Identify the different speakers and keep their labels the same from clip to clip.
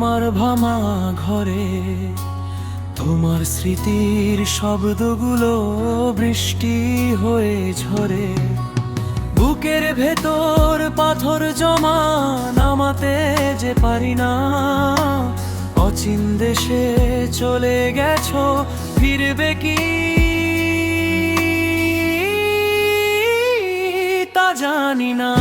Speaker 1: আমার ভাঙা ঘরে তোমার স্মৃতির শব্দগুলো বৃষ্টি হয়ে ঝরে। বুকের ভেতর পাথর জমা, নামাতে যে পারি না। অচিন দেশে চলে গেছো, ফিরবে কি তা জানি না।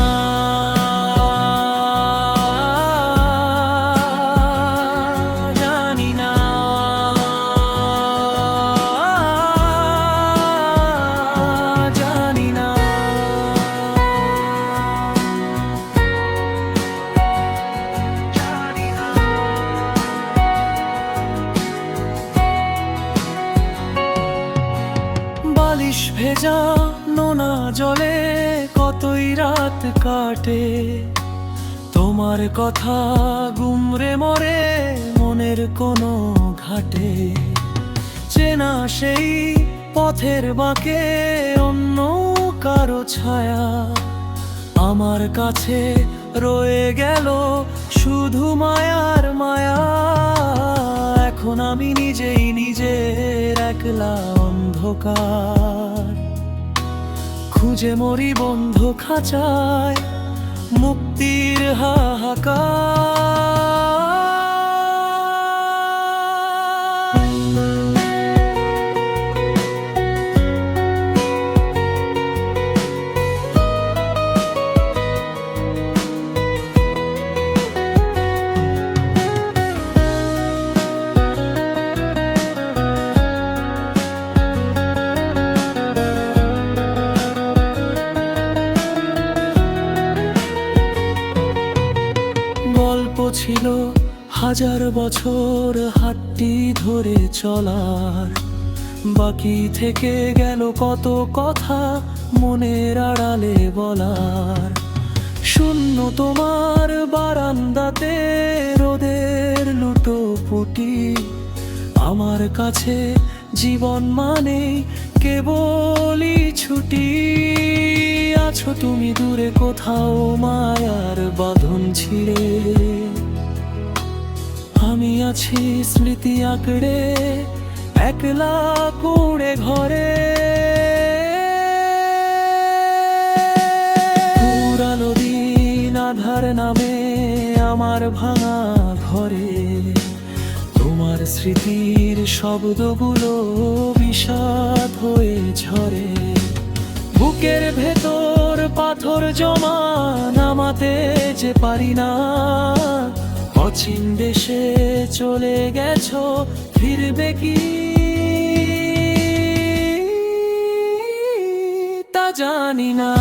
Speaker 1: বালিশ ভেজা নোনা জলে কতই রাত কাটে, তোমার কথা গুমরে মরে মনের কোনো ঘাটে। চেনা সেই পথের বাঁকে অন্য কারো ছায়া, আমার কাছে রয়ে গেল শুধু মায়ার মায়া। এখন আমি নিজেই নিজের একলা অন্ধকার খুঁজে মরি বন্ধ খাঁচায়, মুক্তির হাহাকার। গল্প ছিল হাজার বছর হাতটি ধরে চলার, বাকি থেকে গেল কত কথা মনের আড়ালে বলার। শূন্য তোমার বারান্দাতে রোদের লুটোপুটি, আমার কাছে জীবন মানে কেবলই ছুটি। আছো তুমি দূরে কোথাও মায়ার বাঁধন ছিঁড়ে, আমি আছি স্মৃতি আঁকড়ে একলা কুঁড়ে ঘরে। পুরানো দিন আধার নামে আমার ভাঙা ঘরে, তোমার স্মৃতির শব্দগুলো বিষাদ হয়ে ঝরে। বুকের ভেতর পাথর জমা, নামাতে যে পারি না। অচিন দেশে চলে গেছো, ফিরবে কি তা জানি না।